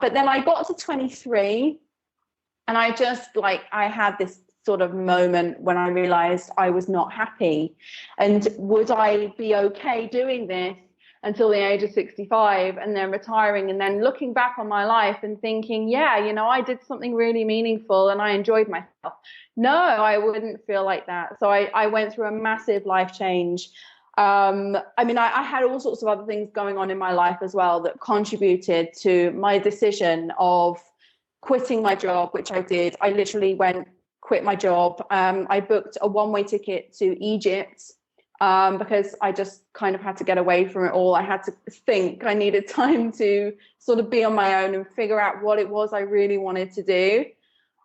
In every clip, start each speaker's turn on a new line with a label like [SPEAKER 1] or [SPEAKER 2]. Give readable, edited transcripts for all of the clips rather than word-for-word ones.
[SPEAKER 1] But then I got to 23 and I had this sort of moment when I realized I was not happy. And would I be okay doing this until the age of 65 and then retiring and then looking back on my life and thinking, yeah, I did something really meaningful and I enjoyed myself? No, I wouldn't feel like that. So I went through a massive life change. I had all sorts of other things going on in my life as well that contributed to my decision of quitting my job, which I did. I literally quit my job. I booked a one-way ticket to Egypt because I just kind of had to get away from it all. I had to think. I needed time to sort of be on my own and figure out what it was I really wanted to do.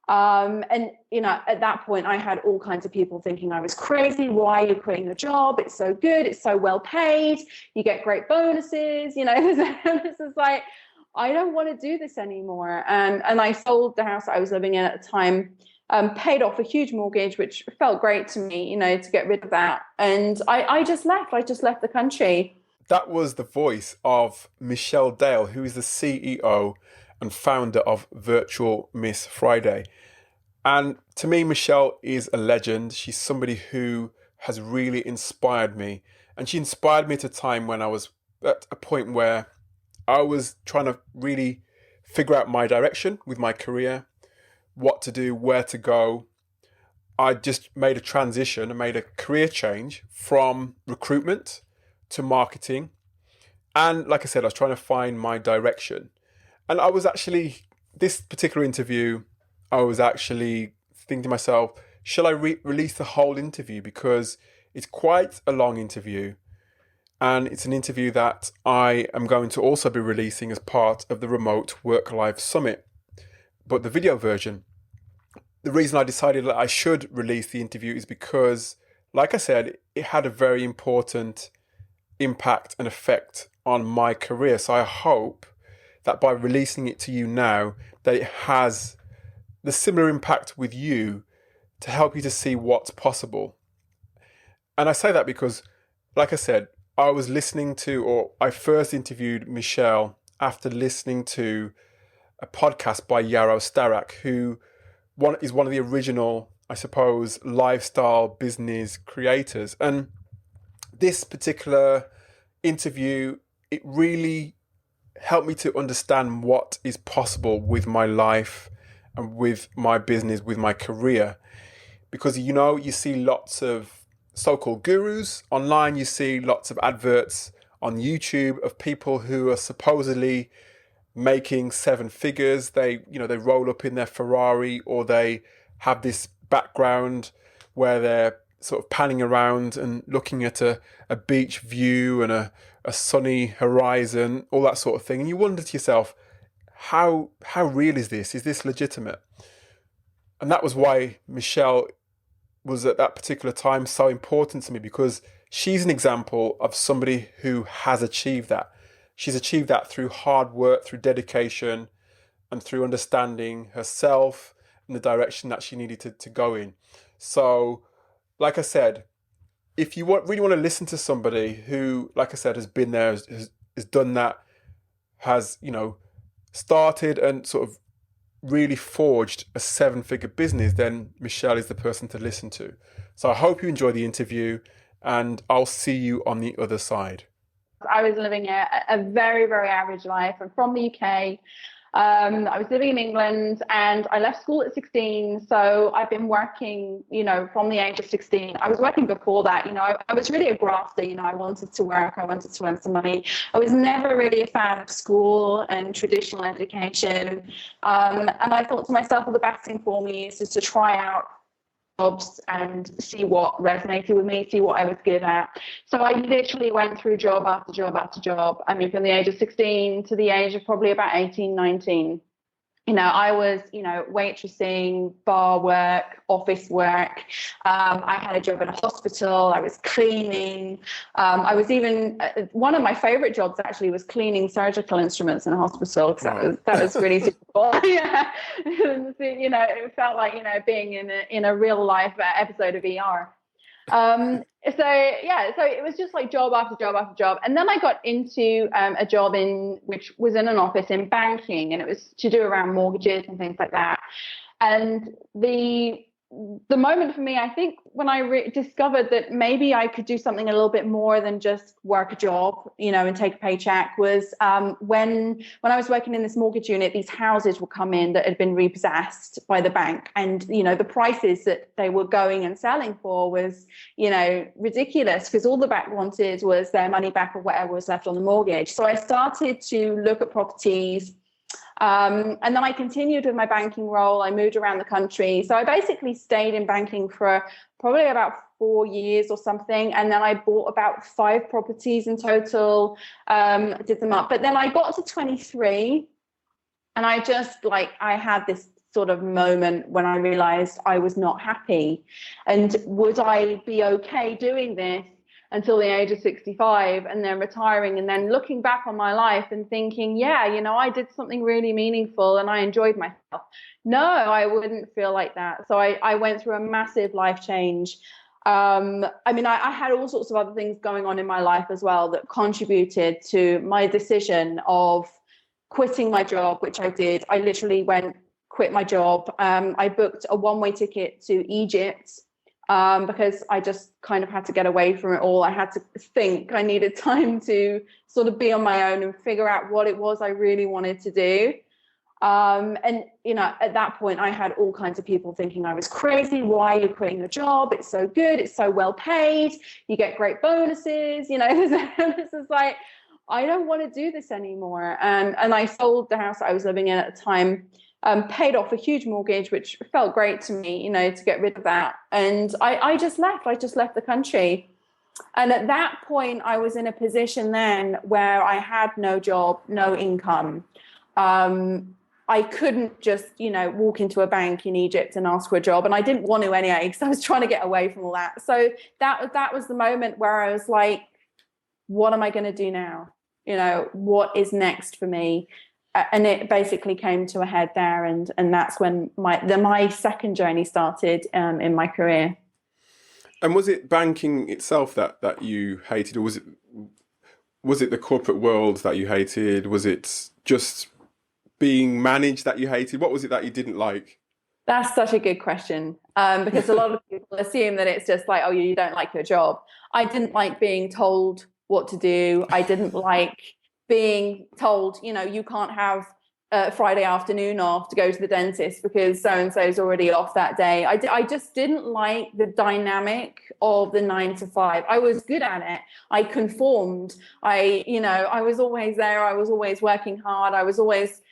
[SPEAKER 1] At that point, I had all kinds of people thinking I was crazy. Why are you quitting your job? It's so good. It's so well paid. You get great bonuses. This is like, I don't want to do this anymore. And I sold the house that I was living in at the time, paid off a huge mortgage, which felt great to me, to get rid of that. And I just left. I just left the country.
[SPEAKER 2] That was the voice of Michelle Dale, who is the CEO and founder of Virtual Miss Friday. And to me, Michelle is a legend. She's somebody who has really inspired me. And she inspired me at a time when I was at a point where I was trying to really figure out my direction with my career, what to do, where to go. I just made a transition and made a career change from recruitment to marketing. And like I said, I was trying to find my direction. And I was actually, this particular interview, I was actually thinking to myself, shall I release the whole interview? Because it's quite a long interview. And it's an interview that I am going to also be releasing as part of the Remote Work Life Summit, but the video version. The reason I decided that I should release the interview is because, like I said, it had a very important impact and effect on my career. So I hope that by releasing it to you now, that it has the similar impact with you to help you to see what's possible. And I say that because, like I said, I was listening to, or I first interviewed Michelle after listening to a podcast by Yaro Starak, who is one of the original, I suppose, lifestyle business creators. And this particular interview, it really helped me to understand what is possible with my life and with my business, with my career. Because, you see lots of so-called gurus online, you see lots of adverts on YouTube of people who are supposedly making seven figures. They roll up in their Ferrari, or they have this background where they're sort of panning around and looking at a beach view and a sunny horizon, all that sort of thing. And you wonder to yourself, how real is this? Is this legitimate? And that was why Michelle was at that particular time so important to me, because she's an example of somebody who has achieved that. She's achieved that through hard work, through dedication, and through understanding herself and the direction that she needed to go in. So, like I said, if you really want to listen to somebody who, like I said, has been there, has done that, has, started and sort of really forged a seven-figure business, then Michelle is the person to listen to. So I hope you enjoy the interview, and I'll see you on the other side.
[SPEAKER 1] I was living a very, very average life. I'm from the UK. I was living in England, and I left school at 16. So I've been working, from the age of 16. I was working before that. I was really a grafter. I wanted to work. I wanted to earn some money. I was never really a fan of school and traditional education. And I thought to myself, well, the best thing for me is just to try out jobs and see what resonated with me, see what I was good at. So I literally went through job after job after job. From the age of 16 to the age of probably about 18, 19. I was, waitressing, bar work, office work. I had a job in a hospital. I was cleaning. I was even, one of my favorite jobs actually was cleaning surgical instruments in a hospital, because that was really difficult. Yeah. It felt like, being in a real life episode of ER. So it was just like job after job after job. And then I got into a job which was in an office in banking, and it was to do around mortgages and things like that. And the moment for me, I think, when I discovered that maybe I could do something a little bit more than just work a job, and take a paycheck, was when I was working in this mortgage unit. These houses would come in that had been repossessed by the bank, and the prices that they were going and selling for was ridiculous, because all the bank wanted was their money back or whatever was left on the mortgage. So I started to look at properties. And then I continued with my banking role. I moved around the country. So I basically stayed in banking for probably about 4 years or something. And then I bought about 5 properties in total, did them up. But then I got to 23, and I had this sort of moment when I realized I was not happy. And would I be okay doing this until the age of 65 and then retiring, and then looking back on my life and thinking, yeah, I did something really meaningful and I enjoyed myself? No, I wouldn't feel like that. So I went through a massive life change. I had all sorts of other things going on in my life as well that contributed to my decision of quitting my job, which I did. I literally quit my job. I booked a one-way ticket to Egypt, because I just kind of had to get away from it all. I had to think. I needed time to sort of be on my own and figure out what it was I really wanted to do. At that point, I had all kinds of people thinking I was crazy. Why are you quitting your job? It's so good. It's so well paid. You get great bonuses. This is like, I don't want to do this anymore. And I sold the house I was living in at the time. Paid off a huge mortgage, which felt great to me, to get rid of that. And I just left. I just left the country. And at that point, I was in a position then where I had no job, no income. I couldn't just, walk into a bank in Egypt and ask for a job. And I didn't want to anyway, because I was trying to get away from all that. So that was the moment where I was like, what am I going to do now? What is next for me? And it basically came to a head there, and that's when my second journey started in my career.
[SPEAKER 2] And was it banking itself that you hated, or was it the corporate world that you hated? Was it just being managed that you hated? What was it that you didn't like?
[SPEAKER 1] That's such a good question, because a lot of people assume that it's just like, oh, you don't like your job. I didn't like being told what to do. I didn't like being told, you can't have Friday afternoon off to go to the dentist because so-and-so's already off that day. I just didn't like the dynamic of the 9 to 5. I was good at it. I conformed. I was always there. I was always working hard. I was always,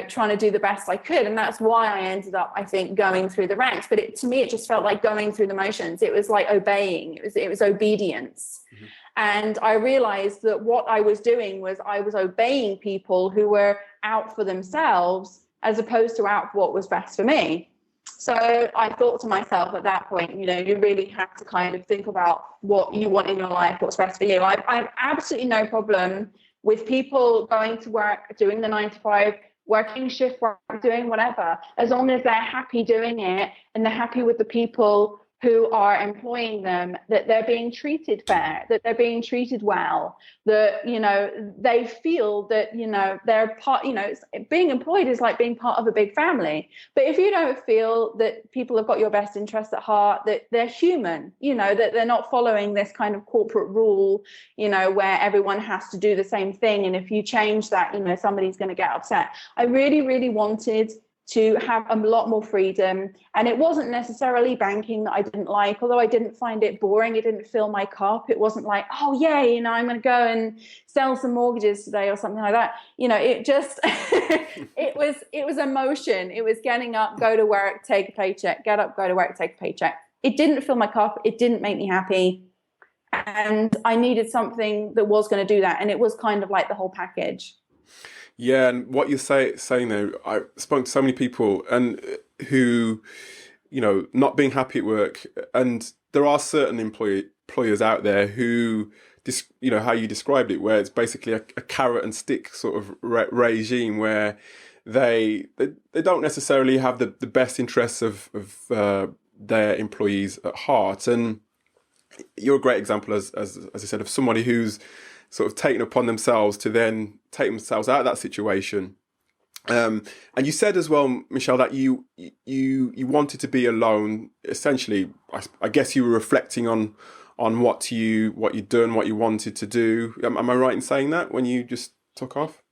[SPEAKER 1] trying to do the best I could. And that's why I ended up, I think, going through the ranks. But to me, it just felt like going through the motions. It was like obeying. It was obedience. Mm-hmm. And I realized that what I was doing was I was obeying people who were out for themselves as opposed to out for what was best for me. So I thought to myself at that point, you really have to kind of think about what you want in your life, what's best for you. I have absolutely no problem with people going to work, doing the 9 to 5, working shift work, doing whatever, as long as they're happy doing it and they're happy with the people who are employing them, that they're being treated fair, that they're being treated well, that, they feel that, they're part, being employed is like being part of a big family. But if you don't feel that people have got your best interests at heart, that they're human, that they're not following this kind of corporate rule, where everyone has to do the same thing. And if you change that, somebody's going to get upset. I really, really wanted to have a lot more freedom. And it wasn't necessarily banking that I didn't like, although I didn't find it boring. It didn't fill my cup. It wasn't like, oh, yay, I'm going to go and sell some mortgages today or something like that. It just, it was emotion. It was getting up, go to work, take a paycheck, get up, go to work, take a paycheck. It didn't fill my cup. It didn't make me happy. And I needed something that was going to do that. And it was kind of like the whole package.
[SPEAKER 2] Yeah, and what you're saying there, I spoke to so many people and who, not being happy at work, and there are certain employers out there who, how you described it, where it's basically a carrot and stick sort of regime where they don't necessarily have the best interests of their employees at heart. And you're a great example, as I said, of somebody who's sort of taken upon themselves to then take themselves out of that situation. And you said as well, Michelle, that you wanted to be alone. Essentially, I guess you were reflecting on what you'd done, what you wanted to do. Am I right in saying that when you just took off?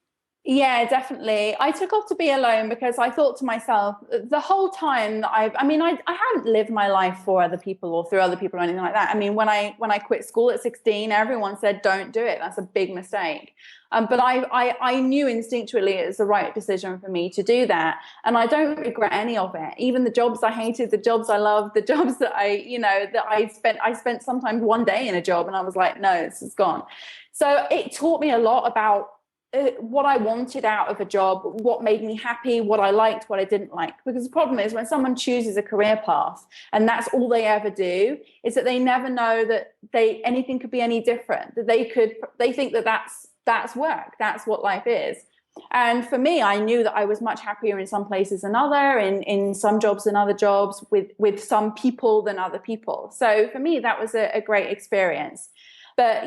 [SPEAKER 1] Yeah, definitely. I took off to be alone because I thought to myself the whole time that I haven't lived my life for other people or through other people or anything like that. I mean, when I quit school at 16, everyone said, don't do it. That's a big mistake. But I knew instinctually it was the right decision for me to do that. And I don't regret any of it. Even the jobs I hated, the jobs I loved, the jobs that I spent sometimes one day in a job and I was like, no, this is gone. So it taught me a lot about what I wanted out of a job, what made me happy, what I liked, what I didn't like. Because the problem is when someone chooses a career path and that's all they ever do, is that they never know that anything could be any different, that they think that that's work, that's what life is. And for me, I knew that I was much happier in some places than other, in some jobs than other jobs, with some people than other people. So for me, that was a great experience. But,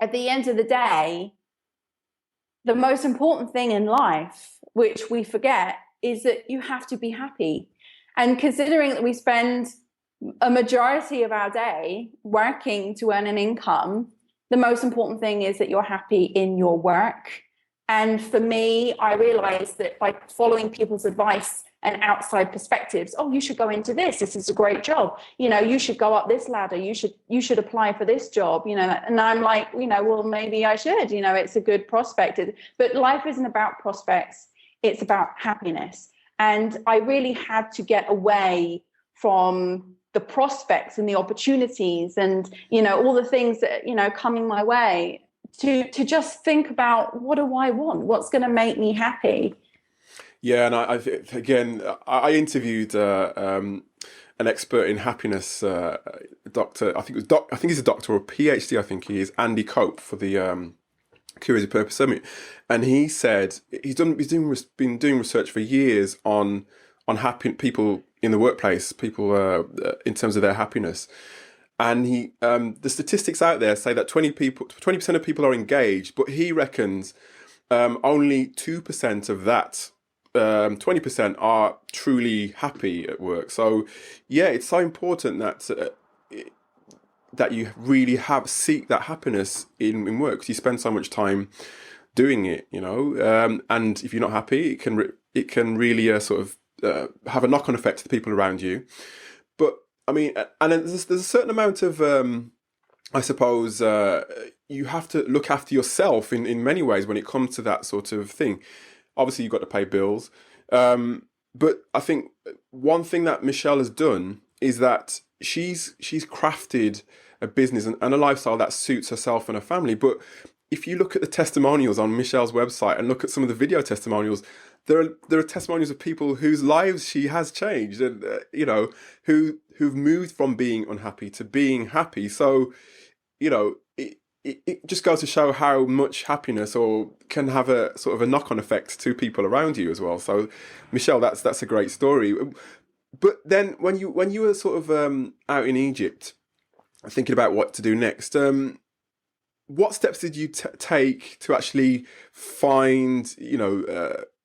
[SPEAKER 1] at the end of the day, the most important thing in life, which we forget, is that you have to be happy. And considering that we spend a majority of our day working to earn an income, the most important thing is that you're happy in your work. And for me, I realized that by following people's advice and outside perspectives, oh, you should go into this is a great job, you should go up this ladder, you should apply for this job, and I'm like, well, maybe I should, it's a good prospect. But life isn't about prospects, it's about happiness. And I really had to get away from the prospects and the opportunities and all the things that coming my way, to just think about, what do I want, what's going to make me happy.
[SPEAKER 2] Yeah, and I interviewed an expert in happiness, doctor. I think he's a doctor or a PhD. I think he is Andy Cope for the Curious Purpose Summit, and he said been doing research for years on happy people in the workplace, people in terms of their happiness. And the statistics out there say that 20% of people are engaged, but he reckons only 2% of that 20% are truly happy at work. So yeah, it's so important that you really seek that happiness in work, because you spend so much time doing it, and if you're not happy, it can really sort of have a knock-on effect to the people around you. But I mean, and then there's a certain amount of I suppose you have to look after yourself in many ways when it comes to that sort of thing. Obviously, you've got to pay bills. But I think one thing that Michelle has done is that she's crafted a business and a lifestyle that suits herself and her family. But if you look at the testimonials on Michelle's website and look at some of the video testimonials, there are testimonials of people whose lives she has changed, and who've moved from being unhappy to being happy. So, it just goes to show how much happiness can have a sort of a knock-on effect to people around you as well. So, Michelle, that's a great story. But then when you were sort of out in Egypt, thinking about what to do next, what steps did you take to actually find,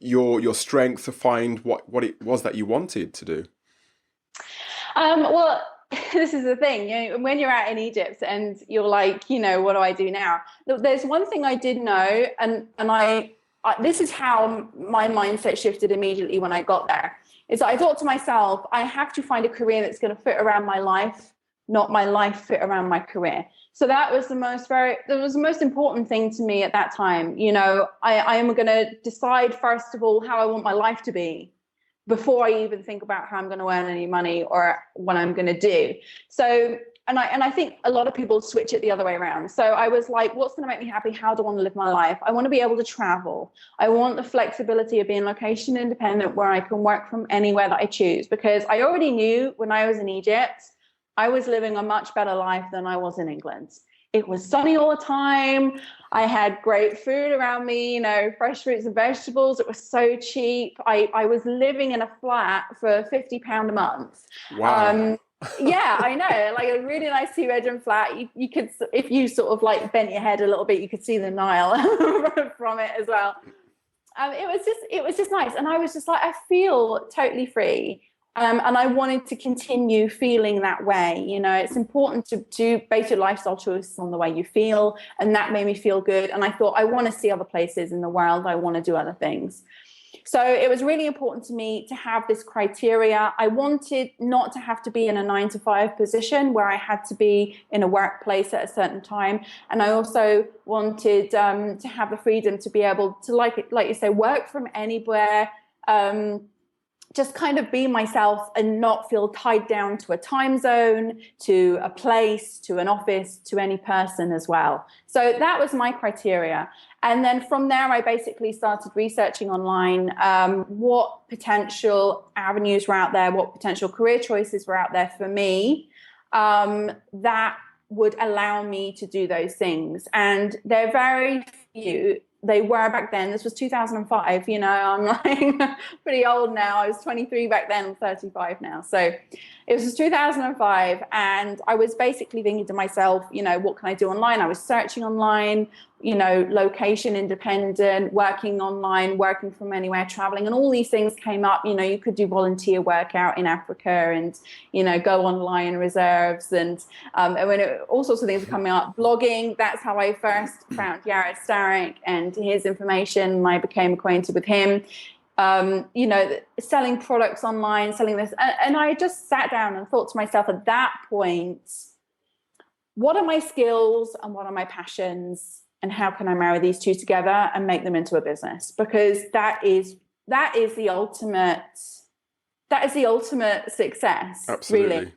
[SPEAKER 2] your strength, to find what it was that you wanted to do?
[SPEAKER 1] Well, this is the thing, when you're out in Egypt and you're like, what do I do now? There's one thing I did know, and I this is how my mindset shifted immediately when I got there, is that I thought to myself, I have to find a career that's going to fit around my life, not my life fit around my career. So that was the most important thing to me at that time. I am going to decide, first of all, how I want my life to be before I even think about how I'm going to earn any money or what I'm going to do. So, and I think a lot of people switch it the other way around. So I was like, what's going to make me happy? How do I want to live my life? I want to be able to travel. I want the flexibility of being location independent, where I can work from anywhere that I choose, because I already knew when I was in Egypt, I was living a much better life than I was in England. It was sunny all the time. I had great food around me, fresh fruits and vegetables. It was so cheap. I was living in a flat for £50 a month.
[SPEAKER 2] Wow.
[SPEAKER 1] Yeah, I know. Like a really nice two-bedroom flat. You could, if you sort of like bent your head a little bit, you could see the Nile from it as well. It was just nice, and I was just like, I feel totally free, and I wanted to continue feeling that way. You know, it's important to base your lifestyle choices on the way you feel, and that made me feel good. And I thought, I want to see other places in the world. I want to do other things. So it was really important to me to have this criteria. I wanted not to have to be in a 9 to 5 position where I had to be in a workplace at a certain time. And I also wanted to have the freedom to be able to, like you say, work from anywhere, just kind of be myself and not feel tied down to a time zone, to a place, to an office, to any person as well. So that was my criteria. And then from there, I basically started researching online what potential avenues were out there, what potential career choices were out there for me that would allow me to do those things. And they're very few. They were back then. This was 2005. You know, I'm like pretty old now. I was 23 back then. I'm 35 now. So it was 2005. And I was basically thinking to myself, you know, what can I do online? I was searching online, you know, location independent, working online, working from anywhere, traveling, and all these things came up. You know, you could do volunteer work out in Africa and, you know, go online reserves and all sorts of things are coming up. Blogging, that's how I first found Jared Starrick and his information. I became acquainted with him. You know, selling products online, selling this. And I just sat down and thought to myself at that point, what are my skills and what are my passions? And how can I marry these two together and make them into a business? Because that is the ultimate success.
[SPEAKER 2] Absolutely.
[SPEAKER 1] Really.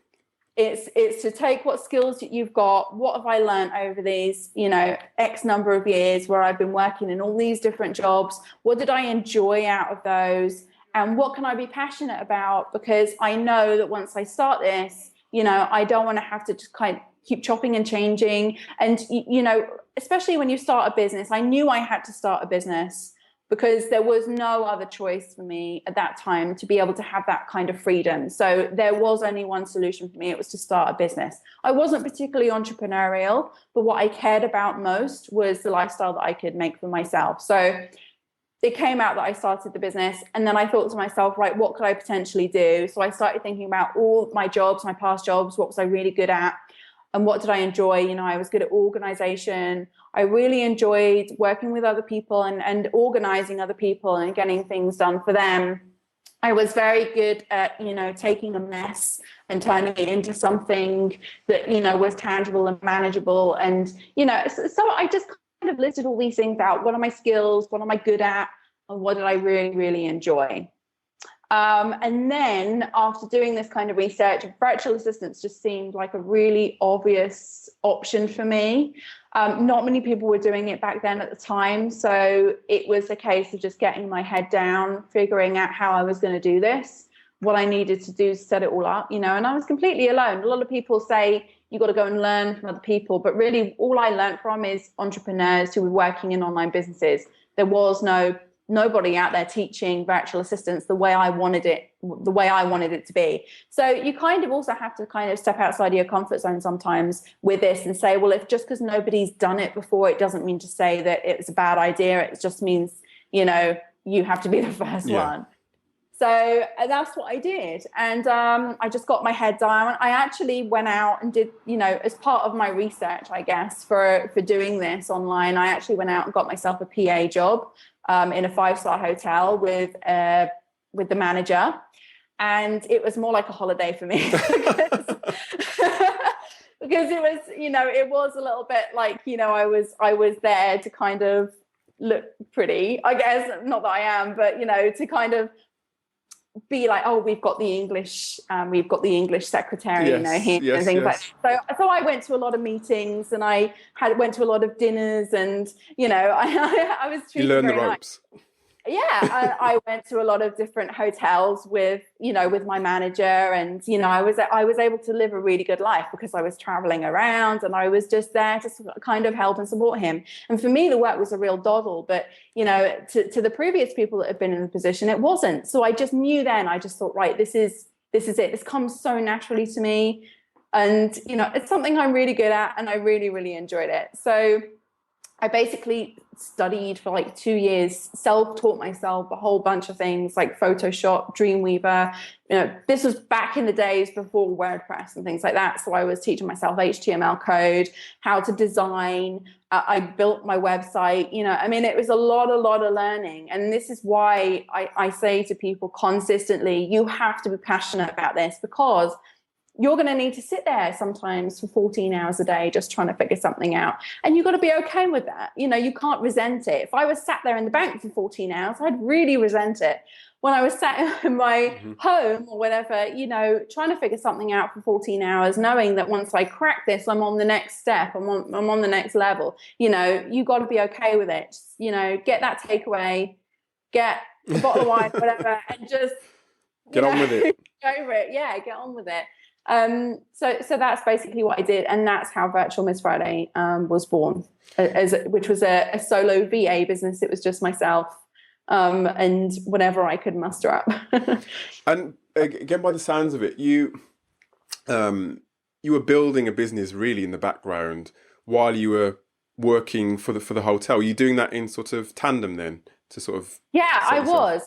[SPEAKER 1] It's to take what skills that you've got, what have I learned over these, you know, X number of years where I've been working in all these different jobs. What did I enjoy out of those? And what can I be passionate about? Because I know that once I start this, you know, I don't want to have to just kind of keep chopping and changing. And, you know, especially when you start a business, I knew I had to start a business because there was no other choice for me at that time to be able to have that kind of freedom. So there was only one solution for me. It was to start a business. I wasn't particularly entrepreneurial, but what I cared about most was the lifestyle that I could make for myself. So it came out that I started the business, and then I thought to myself, right, what could I potentially do? So I started thinking about all my jobs, my past jobs, what was I really good at? And what did I enjoy? You know, I was good at organization. I really enjoyed working with other people and organizing other people and getting things done for them. I was very good at, you know, taking a mess and turning it into something that, you know, was tangible and manageable. And, you know, so I just kind of listed all these things out. What are my skills? What am I good at? And what did I really, really enjoy? And then after doing this kind of research, virtual assistants just seemed like a really obvious option for me. Not many people were doing it back then at the time. So it was a case of just getting my head down, figuring out how I was going to do this, what I needed to do to set it all up, you know, and I was completely alone. A lot of people say you got to go and learn from other people, but really all I learned from is entrepreneurs who were working in online businesses. There was nobody out there teaching virtual assistants the way I wanted it to be. So you kind of also have to kind of step outside of your comfort zone sometimes with this and say, well, if just because nobody's done it before, it doesn't mean to say that it's a bad idea. It just means, you know, you have to be the first one. So that's what I did. And I just got my head down. I actually went out and did, you know, as part of my research, I guess, for doing this online, I actually went out and got myself a PA job in a 5-star hotel with the manager. And it was more like a holiday for me because it was, you know, it was a little bit like, you know, I was there to kind of look pretty, I guess, not that I am, but, you know, to kind of be like, oh, we've got the English secretary, you know, here and things like that. So I went to a lot of meetings and I went to a lot of dinners and, you know, I was treated
[SPEAKER 2] you learn the
[SPEAKER 1] very
[SPEAKER 2] ropes.
[SPEAKER 1] nice. Yeah, I went to a lot of different hotels with my manager, and you know, I was able to live a really good life because I was traveling around and I was just there to kind of help and support him. And for me, the work was a real doddle, but you know, to the previous people that had been in the position, it wasn't. So I just knew then. I just thought, right, this is this is it. This comes so naturally to me. And, you know, it's something I'm really good at, and I really, really enjoyed it. So I basically studied for like 2 years, self-taught myself a whole bunch of things like Photoshop, Dreamweaver. You know, this was back in the days before WordPress and things like that. So I was teaching myself HTML code, how to design. I built my website. You know, I mean, it was a lot of learning. And this is why I say to people consistently, you have to be passionate about this, because you're going to need to sit there sometimes for 14 hours a day just trying to figure something out. And you've got to be okay with that. You know, you can't resent it. If I was sat there in the bank for 14 hours, I'd really resent it. When I was sat in my home or whatever, you know, trying to figure something out for 14 hours, knowing that once I crack this, I'm on the next step, I'm on the next level. You know, you got to be okay with it. Just, you know, get that takeaway, get a bottle of wine, whatever, and just
[SPEAKER 2] get on with it.
[SPEAKER 1] Go over it. Yeah, get on with it. So that's basically what I did, and that's how Virtual Miss Friday was born, which was a solo VA business. It was just myself and whatever I could muster up.
[SPEAKER 2] And again, by the sounds of it, you were building a business really in the background while you were working for the hotel. Were you doing that in sort of tandem then to sort of?
[SPEAKER 1] Yeah, I was.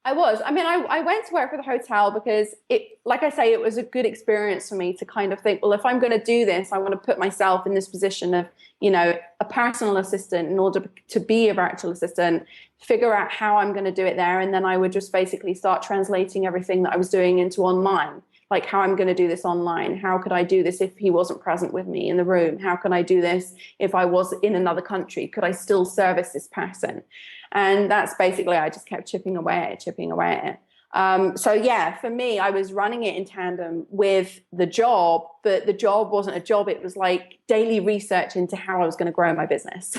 [SPEAKER 1] I mean, I went to work for the hotel because it, like I say, it was a good experience for me to kind of think, well, if I'm going to do this, I want to put myself in this position of, you know, a personal assistant in order to be a virtual assistant, figure out how I'm going to do it there. And then I would just basically start translating everything that I was doing into online, like how I'm going to do this online. How could I do this if he wasn't present with me in the room? How can I do this if I was in another country? Could I still service this person? And that's basically, I just kept chipping away at it. So yeah, for me, I was running it in tandem with the job, but the job wasn't a job. It was like daily research into how I was going to grow my business.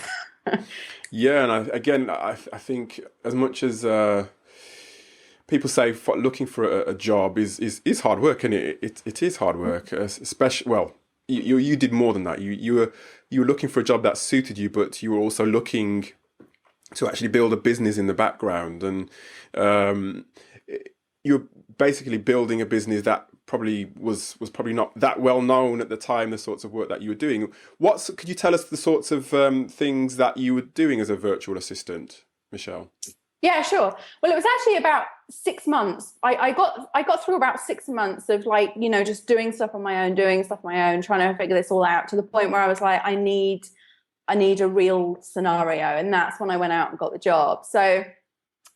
[SPEAKER 2] Yeah. And I think as much as people say looking for a job is hard work, and it is hard work, especially, well, you did more than that. You were looking for a job that suited you, but you were also looking to actually build a business in the background, and you're basically building a business that probably was probably not that well known at the time, the sorts of work that you were doing. Could you tell us the sorts of things that you were doing as a virtual assistant, Michelle?
[SPEAKER 1] Yeah, sure. Well, it was actually about 6 months. I got through about 6 months of, like, you know, just doing stuff on my own, trying to figure this all out, to the point where I was like, I need a real scenario. And that's when I went out and got the job. So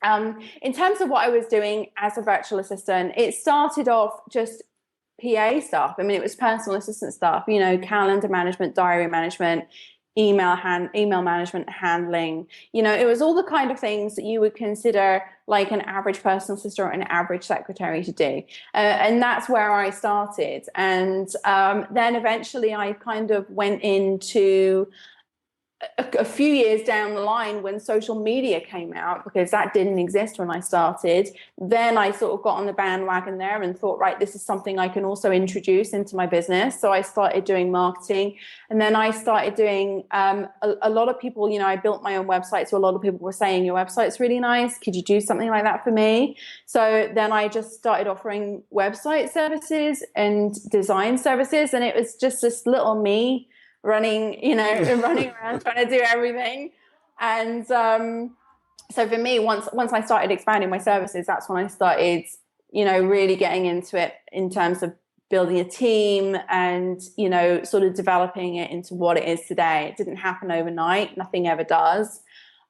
[SPEAKER 1] in terms of what I was doing as a virtual assistant, it started off just PA stuff. I mean, it was personal assistant stuff, you know, calendar management, diary management, email management, handling. You know, it was all the kind of things that you would consider like an average personal assistant or an average secretary to do. And that's where I started. And then eventually I kind of went into a few years down the line, when social media came out, because that didn't exist when I started, then I sort of got on the bandwagon there and thought, right, this is something I can also introduce into my business. So I started doing marketing, and then I started doing a lot of people, you know, I built my own website. So a lot of people were saying, your website's really nice. Could you do something like that for me? So then I just started offering website services and design services. And it was just this little me running around trying to do everything. And so for me, once I started expanding my services, that's when I started, you know, really getting into it in terms of building a team and, you know, sort of developing it into what it is today. It didn't happen overnight. Nothing ever does.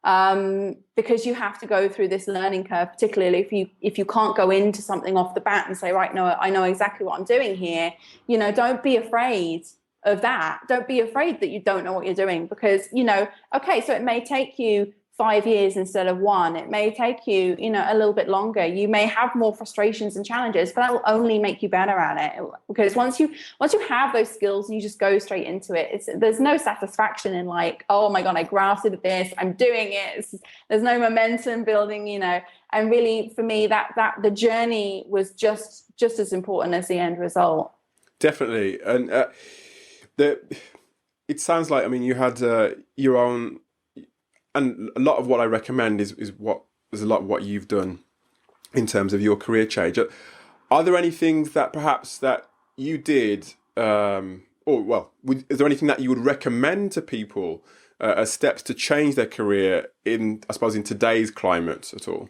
[SPEAKER 1] Because you have to go through this learning curve, particularly if you can't go into something off the bat and say, right, no, I know exactly what I'm doing here. You know, don't be afraid of that. Don't be afraid that you don't know what you're doing, because, you know, okay, so it may take you 5 years instead of 1. It may take you, you know, a little bit longer. You may have more frustrations and challenges, but that will only make you better at it. Because once you have those skills, you just go straight into it. There's no satisfaction in like, oh my God, I grasped this, I'm doing it. There's no momentum building, you know. And really, for me, that the journey was just as important as the end result.
[SPEAKER 2] Definitely. And it sounds like, I mean, you had your own, and a lot of what I recommend is a lot of what you've done in terms of your career change. Are there any things that perhaps that you did, is there anything that you would recommend to people as steps to change their career in, I suppose, in today's climate at all?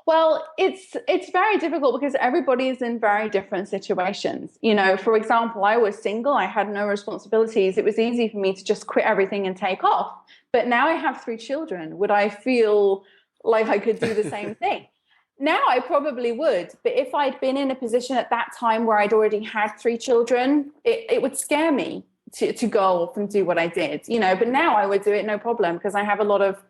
[SPEAKER 1] Well, it's very difficult because everybody is in very different situations. For example, I was single, I had no responsibilities. It was easy for me to just quit everything and take off. But now I have 3 children. Would I feel like I could do the same thing? Now I probably would. But if I'd been in a position at that time where I'd already had 3 children, it would scare me to go off and do what I did. But now I would do it no problem because I have a lot of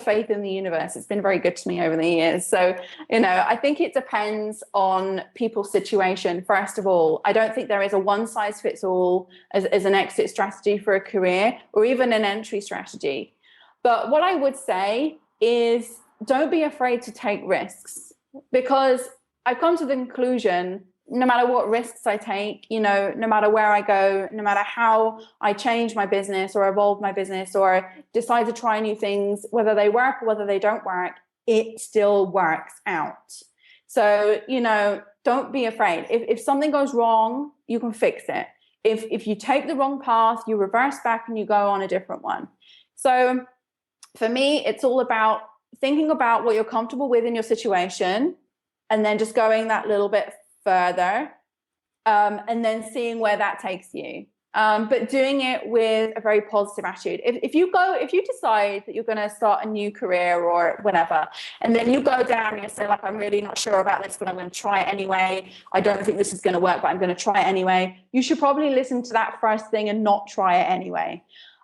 [SPEAKER 1] faith in the universe. It's been very good to me over the years. So, I think it depends on people's situation. First of all, I don't think there is a one size fits all as an exit strategy for a career or even an entry strategy. But what I would say is don't be afraid to take risks, because I've come to the conclusion, no matter what risks I take, no matter where I go, no matter how I change my business or evolve my business or decide to try new things, whether they work or whether they don't work, it still works out. So, don't be afraid. If something goes wrong, you can fix it. If you take the wrong path, you reverse back and you go on a different one. So for me, it's all about thinking about what you're comfortable with in your situation and then just going that little bit further, and then seeing where that takes you, but doing it with a very positive attitude. If you decide that you're going to start a new career or whatever, and then you go down and you say, like, I'm really not sure about this, but I'm going to try it anyway. I don't think this is going to work, but I'm going to try it anyway. You should probably listen to that first thing and not try it anyway.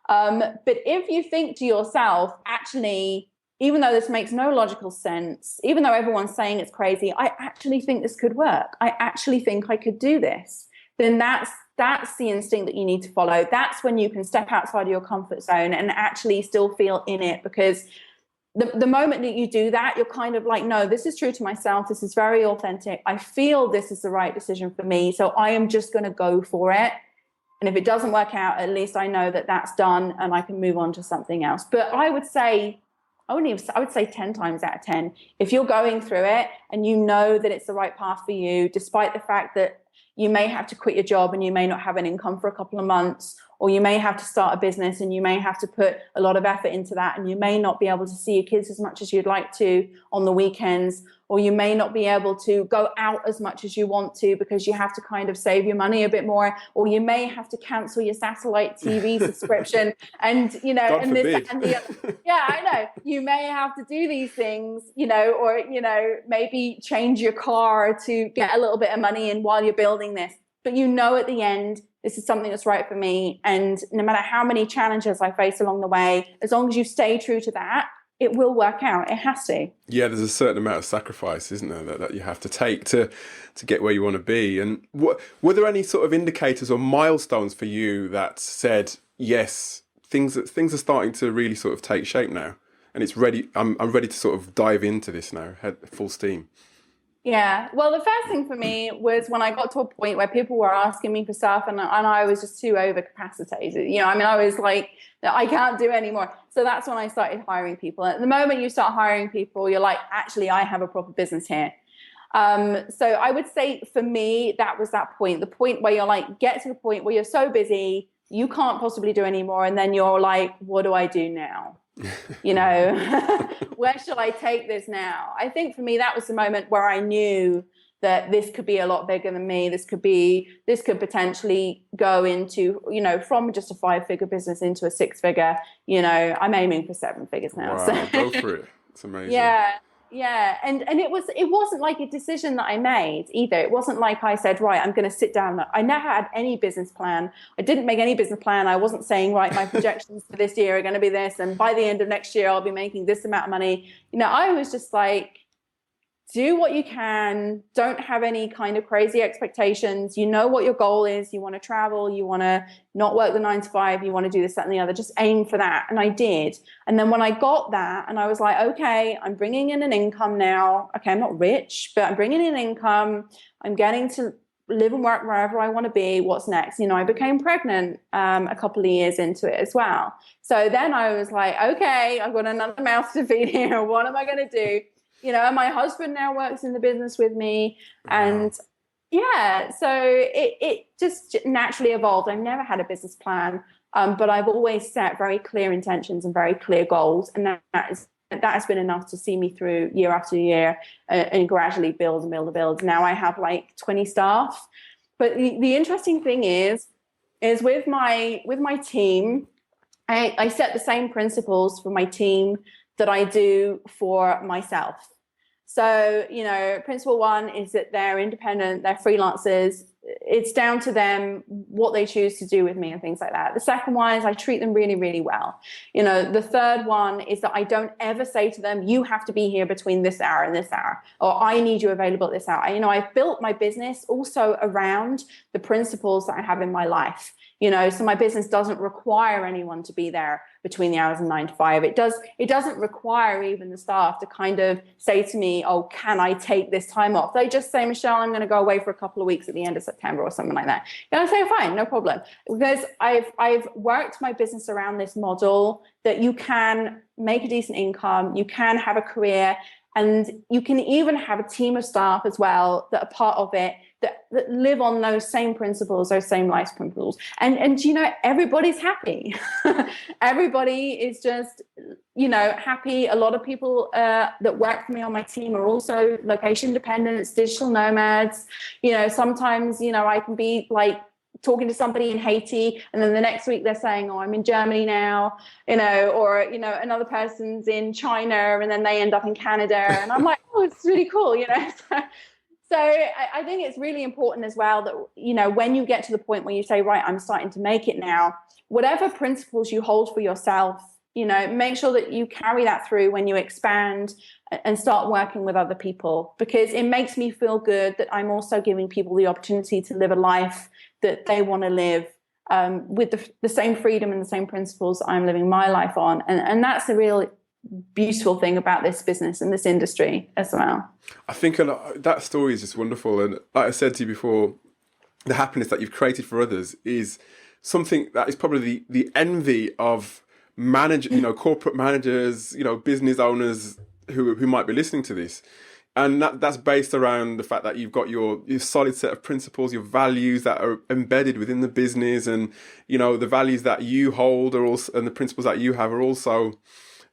[SPEAKER 1] But if you think to yourself, actually, even though this makes no logical sense, even though everyone's saying it's crazy, I actually think this could work. I actually think I could do this. Then that's the instinct that you need to follow. That's when you can step outside of your comfort zone and actually still feel in it, because the moment that you do that, you're kind of like, no, this is true to myself. This is very authentic. I feel this is the right decision for me. So I am just going to go for it. And if it doesn't work out, at least I know that that's done and I can move on to something else. But I would say 10 times out of 10, if you're going through it and you know that it's the right path for you, despite the fact that you may have to quit your job and you may not have an income for a couple of months, or you may have to start a business and you may have to put a lot of effort into that, and you may not be able to see your kids as much as you'd like to on the weekends, or you may not be able to go out as much as you want to because you have to kind of save your money a bit more, or you may have to cancel your satellite TV subscription and,
[SPEAKER 2] God
[SPEAKER 1] and
[SPEAKER 2] forbid.
[SPEAKER 1] this and the other. Yeah, I know. You may have to do these things, or, maybe change your car to get a little bit of money in while you're building this. But at the end, this is something that's right for me. And no matter how many challenges I face along the way, as long as you stay true to that, it will work out. It has to.
[SPEAKER 2] Yeah, there's a certain amount of sacrifice, isn't there, that you have to take to get where you want to be. And were there any sort of indicators or milestones for you that said, yes, things are starting to really sort of take shape now, and it's ready. I'm ready to sort of dive into this now, head full steam.
[SPEAKER 1] Yeah. Well, the first thing for me was when I got to a point where people were asking me for stuff and I was just too overcapacitated. I was like, I can't do anymore. So that's when I started hiring people. And at the moment you start hiring people, you're like, actually, I have a proper business here. So I would say for me, that was that point, the point where you're like, get to the point where you're so busy, you can't possibly do anymore. And then you're like, what do I do now? Where shall I take this now? I think for me, that was the moment where I knew that this could be a lot bigger than me. This could potentially go into, from just a 5-figure business into a 6-figure. I'm aiming for 7 figures now.
[SPEAKER 2] Wow,
[SPEAKER 1] so.
[SPEAKER 2] Go for it. It's amazing.
[SPEAKER 1] Yeah. And it wasn't like a decision that I made either. It wasn't like I said, right, I'm going to sit down. I never had any business plan. I didn't make any business plan. I wasn't saying, right, my projections for this year are going to be this, and by the end of next year, I'll be making this amount of money. I was just like, do what you can. Don't have any kind of crazy expectations. You know what your goal is. You want to travel. You want to not work the 9 to 5. You want to do this, that, and the other. Just aim for that. And I did. And then when I got that and I was like, okay, I'm bringing in an income now. Okay, I'm not rich, but I'm bringing in income. I'm getting to live and work wherever I want to be. What's next? I became pregnant a couple of years into it as well. So then I was like, okay, I've got another mouth to feed here. What am I going to do? and my husband now works in the business with me.
[SPEAKER 2] Wow.
[SPEAKER 1] And yeah, so it just naturally evolved. I've never had a business plan, but I've always set very clear intentions and very clear goals. And that has been enough to see me through year after year, and gradually build and build and build. Now I have like 20 staff. But the interesting thing is with my team, I set the same principles for my team that I do for myself. So, principle one is that they're independent, they're freelancers. It's down to them what they choose to do with me and things like that. The second one is I treat them really, really well. The third one is that I don't ever say to them, you have to be here between this hour and this hour, or I need you available at this hour. I've built my business also around the principles that I have in my life. So my business doesn't require anyone to be there between the hours of 9 to 5. It doesn't require even the staff to kind of say to me, oh, can I take this time off? They just say, Michelle, I'm going to go away for a couple of weeks at the end of September or something like that. And I say, fine, no problem. Because I've worked my business around this model that you can make a decent income, you can have a career, and you can even have a team of staff as well that are part of it, that live on those same principles, those same life principles. And everybody's happy. Everybody is just, happy. A lot of people that work for me on my team are also location dependents, digital nomads. Sometimes, I can be like talking to somebody in Haiti, and then the next week they're saying, oh, I'm in Germany now, or, another person's in China, and then they end up in Canada. And I'm like, oh, it's really cool, So I think it's really important as well that, when you get to the point where you say, right, I'm starting to make it now, whatever principles you hold for yourself, make sure that you carry that through when you expand and start working with other people, because it makes me feel good that I'm also giving people the opportunity to live a life that they want to live, with the same freedom and the same principles I'm living my life on. And that's the real beautiful thing about this business and this industry as well.
[SPEAKER 2] I think that story is just wonderful. And like I said to you before, the happiness that you've created for others is something that is probably the envy of corporate managers, business owners who might be listening to this. And that's based around the fact that you've got your solid set of principles, your values that are embedded within the business, and the values that you hold are also, and the principles that you have are also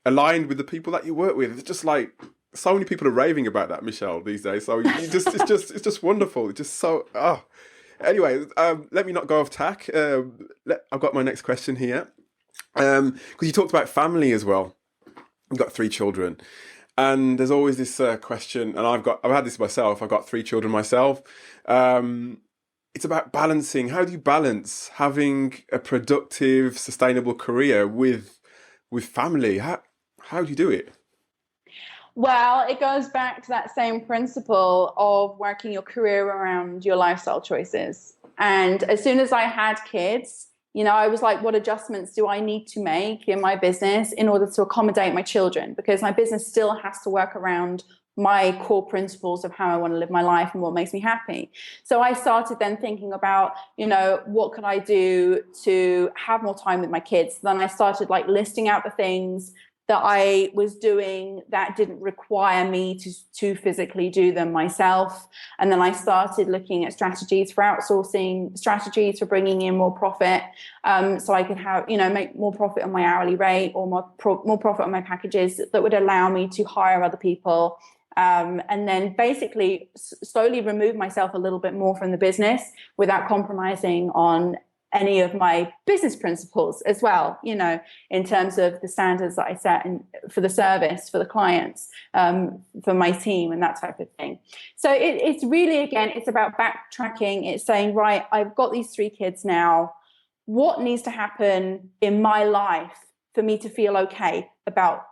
[SPEAKER 2] aligned with the people that you work with. It's just like so many people are raving about that, Michelle, these days. So it's just wonderful. It's just so Anyway, let me not go off tack. I've got my next question here, because you talked about family as well. You've got 3 children. And there's always this question, and I've had this myself. I've got 3 children myself. It's about balancing. How do you balance having a productive, sustainable career with family? How do you do it?
[SPEAKER 1] Well, it goes back to that same principle of working your career around your lifestyle choices. And as soon as I had kids, I was like, what adjustments do I need to make in my business in order to accommodate my children? Because my business still has to work around my core principles of how I want to live my life and what makes me happy. So I started then thinking about, what could I do to have more time with my kids? Then I started listing out the things that I was doing that didn't require me to physically do them myself. And then I started looking at strategies for outsourcing, strategies for bringing in more profit, so I could have, make more profit on my hourly rate, or more profit on my packages that would allow me to hire other people. And then basically slowly remove myself a little bit more from the business without compromising on any of my business principles as well, in terms of the standards that I set for the service, for the clients, for my team and that type of thing. So it's really, again, it's about backtracking. It's saying, right, I've got these 3 kids now. What needs to happen in my life for me to feel okay about,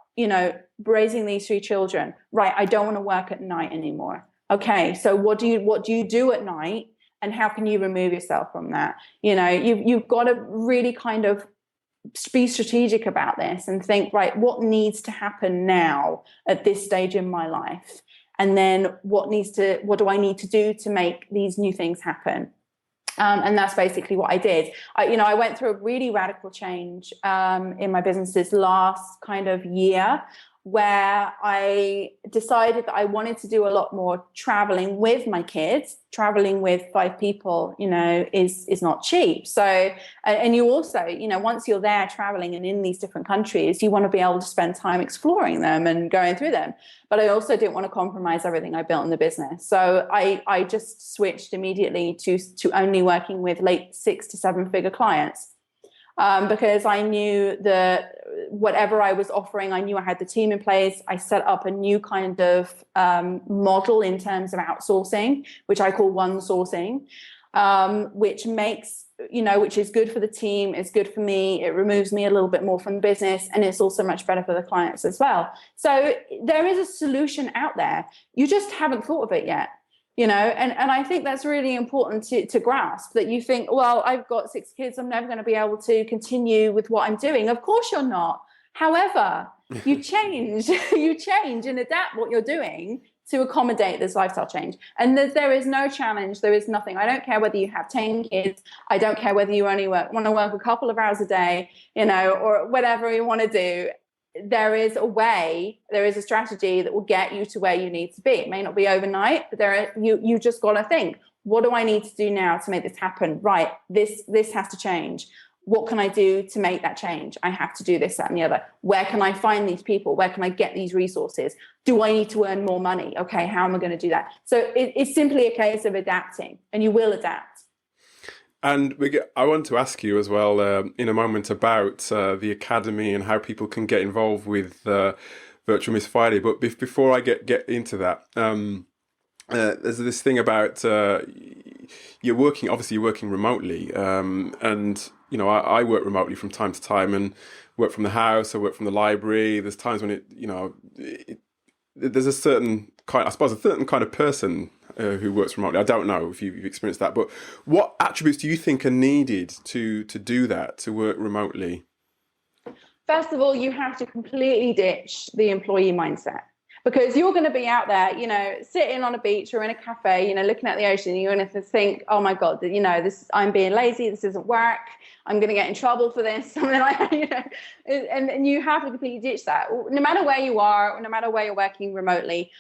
[SPEAKER 1] raising these 3 children? Right, I don't want to work at night anymore. Okay, so what do you do at night? And how can you remove yourself from that? You've got to really kind of be strategic about this and think, right, what needs to happen now at this stage in my life? And then what do I need to do to make these new things happen? And that's basically what I did. I went through a really radical change in my business this last kind of year. where I decided that I wanted to do a lot more traveling with my kids. Traveling with 5 people, is not cheap. So, and you also, once you're there traveling and in these different countries, you want to be able to spend time exploring them and going through them. But I also didn't want to compromise everything I built in the business. So I just switched immediately to only working with late 6 to 7 figure clients. Because I knew that whatever I was offering, I knew I had the team in place. I set up a new kind of model in terms of outsourcing, which I call one sourcing, which makes, which is good for the team. It's good for me. It removes me a little bit more from the business. And it's also much better for the clients as well. So there is a solution out there. You just haven't thought of it yet. And I think that's really important to grasp, that you think, well, I've got 6 kids, I'm never going to be able to continue with what I'm doing. Of course you're not. However, you change and adapt what you're doing to accommodate this lifestyle change. And there is no challenge. There is nothing. I don't care whether you have 10 kids. I don't care whether you only want to work a couple of hours a day, or whatever you want to do. There is a strategy that will get you to where you need to be. It may not be overnight, but you just got to think, what do I need to do now to make this happen? Right. This has to change. What can I do to make that change? I have to do this, that, and the other. Where can I find these people? Where can I get these resources? Do I need to earn more money? Okay. How am I going to do that? So it's simply a case of adapting, and you will adapt.
[SPEAKER 2] And I want to ask you as well in a moment about the Academy and how people can get involved with Virtual Miss Friday. But before I get into that, there's this thing about you're working remotely. And, I work remotely from time to time and work from the house. I work from the library. There's times when there's a certain kind of person who works remotely. I don't know if you've experienced that, but what attributes do you think are needed to do that, to work remotely?
[SPEAKER 1] First of all, you have to completely ditch the employee mindset, because you're going to be out there, sitting on a beach or in a cafe, looking at the ocean. You're going to think, oh my God, I'm being lazy. This doesn't work. I'm going to get in trouble for this. Something like that, and you have to completely ditch that. No matter where you are, no matter where you're working remotely,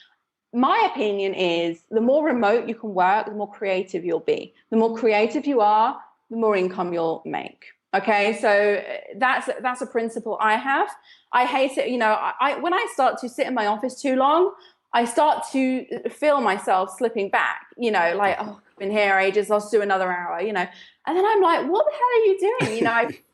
[SPEAKER 1] my opinion is the more remote you can work, the more creative you'll be. The more creative you are, the more income you'll make. Okay, so that's a principle I have. I hate it. When I start to sit in my office too long, I start to feel myself slipping back. Like, oh, I've been here ages. I'll just do another hour. And then I'm like, what the hell are you doing?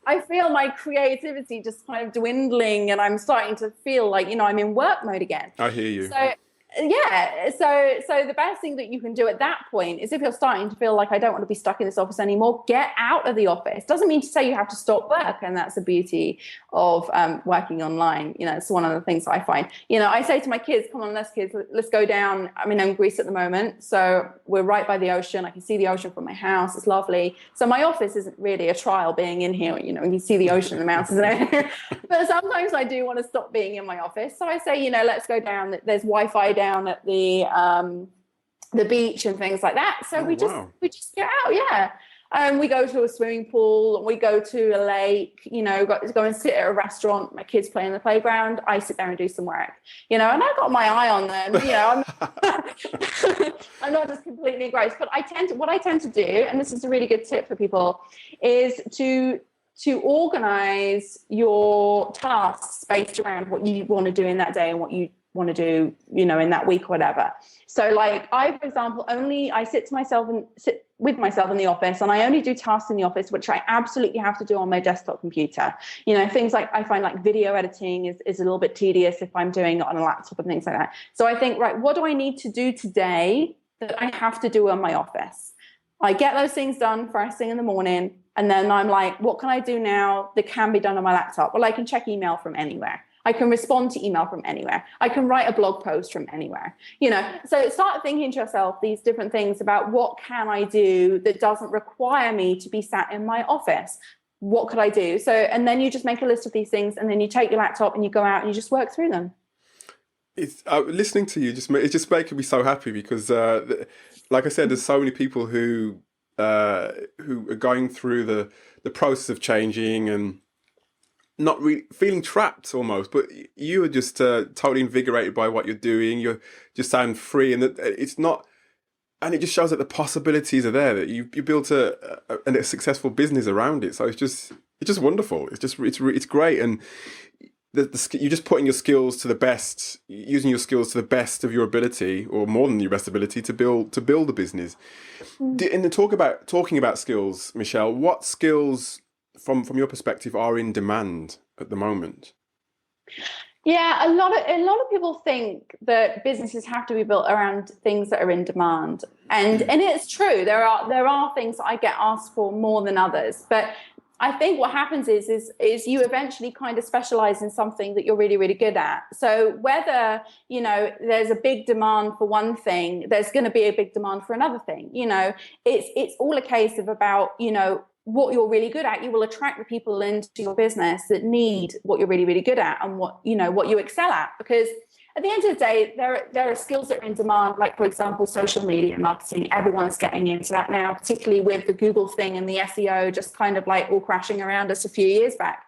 [SPEAKER 1] I feel my creativity just kind of dwindling, and I'm starting to feel like I'm in work mode again.
[SPEAKER 2] I hear you.
[SPEAKER 1] So yeah, so the best thing that you can do at that point is, if you're starting to feel like, I don't want to be stuck in this office anymore, get out of the office. Doesn't mean to say you have to stop work, and that's the beauty of working online. It's one of the things I find. I say to my kids, come on, let's go down. I'm in Greece at the moment, so we're right by the ocean. I can see the ocean from my house. It's lovely. So my office isn't really a trial being in here. And you see the ocean and the mountains and but sometimes I do want to stop being in my office. So I say, let's go down. There's Wi-Fi down at the beach and things like that. So we just get out, yeah. We go to a swimming pool, we go to a lake, go and sit at a restaurant. My kids play in the playground. I sit there and do some work, and I got my eye on them. I'm not just completely engrossed, but what I tend to do, and this is a really good tip for people, is to organize your tasks based around what you want to do in that day and what you want to do, in that week or whatever. So like I, for example, I sit with myself in the office, and I only do tasks in the office which I absolutely have to do on my desktop computer. Things like, I find like video editing is a little bit tedious if I'm doing it on a laptop and things like that. So I think, right, what do I need to do today that I have to do in my office? I get those things done first thing in the morning, and then I'm like, what can I do now that can be done on my laptop? Well, I can check email from anywhere. I can respond to email from anywhere. I can write a blog post from anywhere. So start thinking to yourself these different things about, what can I do that doesn't require me to be sat in my office? What could I do? So, and then you just make a list of these things, and then you take your laptop and you go out and you just work through them.
[SPEAKER 2] It's listening to you it's just making me so happy, because like I said, there's so many people who are going through the process of changing, and not really feeling trapped almost, but you are just totally invigorated by what you're doing. You just sound free, and that it's not. And it just shows that the possibilities are there. That you built a successful business around it. So it's just wonderful. It's great, and you're just putting your skills to the best, using your skills to the best of your ability, or more than your best ability, to build a business. In the talking about skills, Michelle, what skills from your perspective are in demand at the moment?
[SPEAKER 1] Yeah, a lot of people think that businesses have to be built around things that are in demand, and it's true. There are things that I get asked for more than others, but I think what happens is you eventually kind of specialize in something that you're really, really good at. So whether, there's a big demand for one thing, there's going to be a big demand for another thing. It's all a case of about, what you're really good at. You will attract the people into your business that need what you're really, really good at, and what you excel at. Because at the end of the day, there are skills that are in demand, like, for example, social media marketing. Everyone's getting into that now, particularly with the Google thing and the SEO just kind of like all crashing around us a few years back.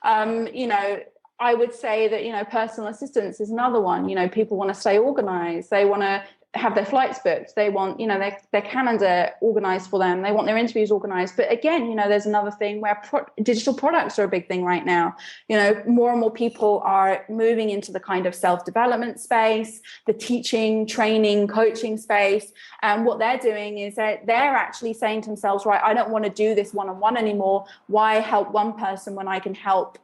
[SPEAKER 1] I would say that, personal assistance is another one. People want to stay organized. They want to have their flights booked. They want, their calendar organized for them. They want their interviews organized. But again, there's another thing where digital products are a big thing right now. More and more people are moving into the kind of self-development space, the teaching, training, coaching space. And what they're doing is that they're actually saying to themselves, right, I don't want to do this one-on-one anymore. Why help one person when I can help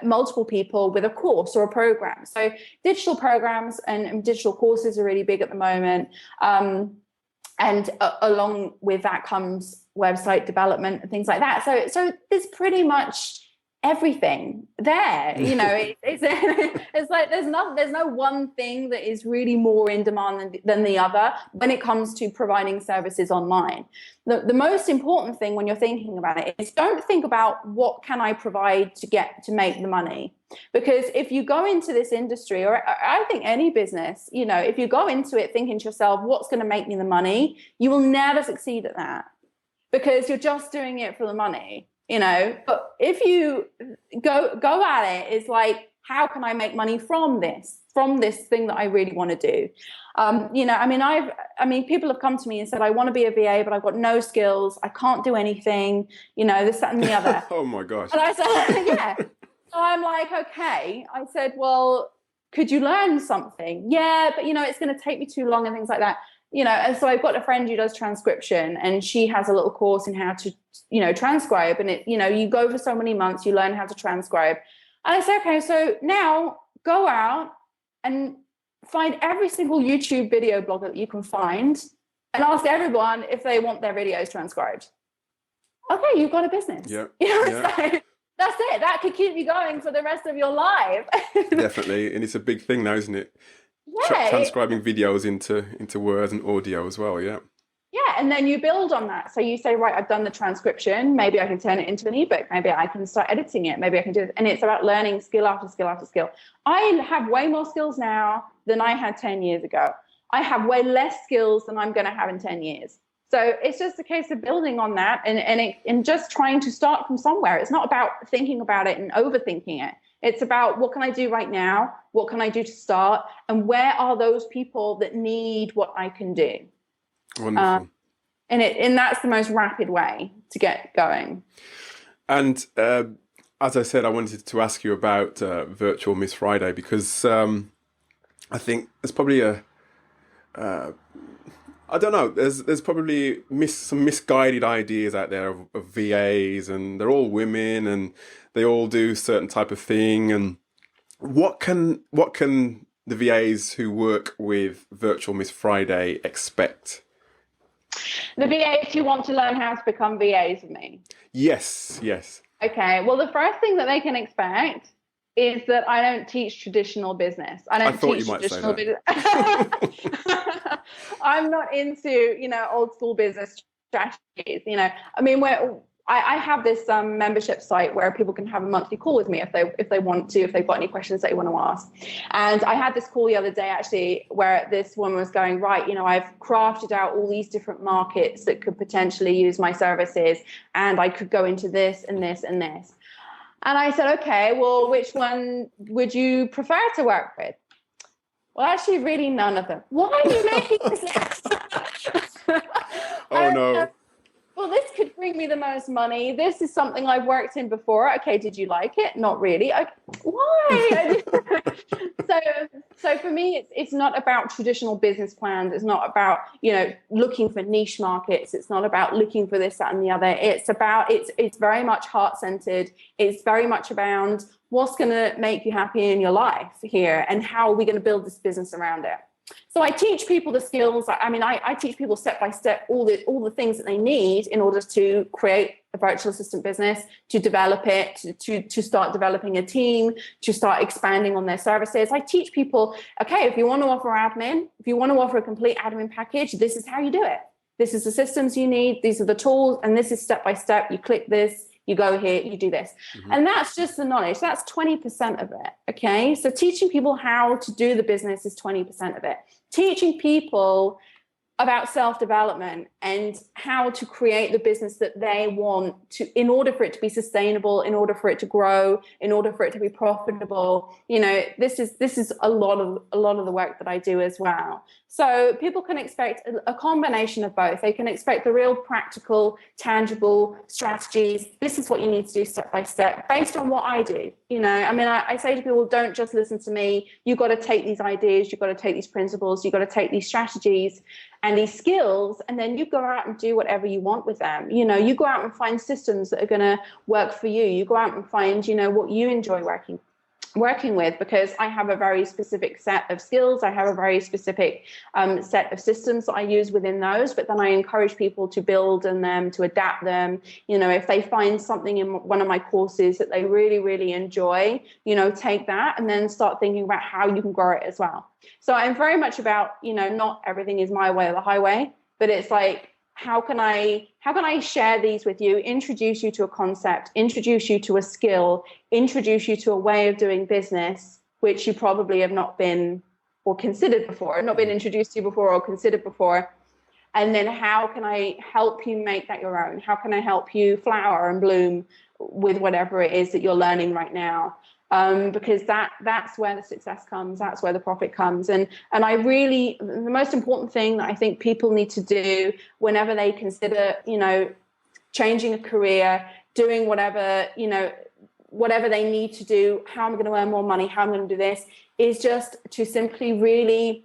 [SPEAKER 1] multiple people with a course or a program? So digital programs and digital courses are really big at the moment. And along with that comes website development and things like that. So there's pretty much everything there. It's like there's no one thing that is really more in demand than the other when it comes to providing services online. The most important thing when you're thinking about it is, don't think about what can I provide to make the money. Because if you go into this industry, or I think any business, if you go into it thinking to yourself, what's going to make me the money, you will never succeed at that, because you're just doing it for the money. But if you go at it, it's like, how can I make money from this thing that I really want to do? People have come to me and said, I want to be a VA, but I've got no skills. I can't do anything, this, that, and the other.
[SPEAKER 2] Oh my gosh.
[SPEAKER 1] And I said, yeah. So I'm like, okay. I said, well, could you learn something? Yeah, but it's going to take me too long and things like that. And so I've got a friend who does transcription, and she has a little course in how to, transcribe. And you go for so many months, you learn how to transcribe. And I said, okay, so now go out and find every single YouTube video blog that you can find and ask everyone if they want their videos transcribed. Okay, you've got a business.
[SPEAKER 2] Yeah.
[SPEAKER 1] So that's it. That could keep you going for the rest of your life.
[SPEAKER 2] Definitely. And it's a big thing now, isn't it?
[SPEAKER 1] Yeah,
[SPEAKER 2] transcribing videos into words and audio as well. Yeah.
[SPEAKER 1] Yeah, and then you build on that. So you say, right, I've done the transcription. Maybe I can turn it into an ebook. Maybe I can start editing it. Maybe I can do it. And it's about learning skill after skill after skill. I have way more skills now than I had 10 years ago. I have way less skills than I'm going to have in 10 years. So it's just a case of building on that and just trying to start from somewhere. It's not about thinking about it and overthinking it. It's about, what can I do right now? What can I do to start? And where are those people that need what I can do?
[SPEAKER 2] Wonderful.
[SPEAKER 1] And that's the most rapid way to get going.
[SPEAKER 2] And as I said, I wanted to ask you about Virtual Miss Friday, because I think there's probably I don't know, there's probably some misguided ideas out there of VAs, and they're all women and they all do certain type of thing. And what can the VAs who work with Virtual Miss Friday expect?
[SPEAKER 1] The VAs who want to learn how to become VAs with me? Yes. Okay, well, the first thing that they can expect is that I don't teach traditional business. I thought teach traditional business. I'm not into, old school business strategies. I have this membership site where people can have a monthly call with me if they want to, if they've got any questions they want to ask. And I had this call the other day, actually, where this woman was going, right, I've crafted out all these different markets that could potentially use my services, and I could go into this and this and this. And I said, okay, well, which one would you prefer to work with? Well, actually, really none of them. Why are you making this list?
[SPEAKER 2] Oh no.
[SPEAKER 1] Well, this could bring me the most money. This is something I've worked in before. Okay, did you like it? Not really. Why? So for me, it's not about traditional business plans. It's not about, looking for niche markets. It's not about looking for this, that, and the other. It's very much heart-centered. It's very much around what's going to make you happy in your life here, and how are we going to build this business around it. So I teach people the skills. I teach people step by step all the things that they need in order to create a virtual assistant business, to develop it, to start developing a team, to start expanding on their services. I teach people, okay, if you want to offer admin, if you want to offer a complete admin package, this is how you do it. This is the systems you need. These are the tools, and this is step by step. You click this. You go here, you do this. Mm-hmm. And that's just the knowledge. That's 20% of it. Okay. So teaching people how to do the business is 20% of it. Teaching people about self-development and how to create the business that they want to, in order for it to be sustainable, in order for it to grow, in order for it to be profitable. This is a lot of the work that I do as well. So people can expect a combination of both. They can expect the real practical, tangible strategies. This is what you need to do step by step based on what I do. I say to people, don't just listen to me. You've got to take these ideas. You've got to take these principles. You've got to take these strategies and these skills, and then you go out and do whatever you want with them. You go out and find systems that are going to work for you. You go out and find, what you enjoy working with, because I have a very specific set of skills. I have a very specific set of systems that I use within those, but then I encourage people to build on them, to adapt them. If they find something in one of my courses that they really, really enjoy, take that and then start thinking about how you can grow it as well. So I'm very much about, not everything is my way or the highway, but it's like, how can I share these with you, introduce you to a concept, introduce you to a skill, introduce you to a way of doing business, which you probably have not been or considered before, not been introduced to before or considered before. And then how can I help you make that your own? How can I help you flower and bloom with whatever it is that you're learning right now? Because that's where the success comes. That's where the profit comes. And the most important thing that I think people need to do whenever they consider, changing a career, doing whatever they need to do, how I'm going to earn more money, how I'm going to do this, is just to simply really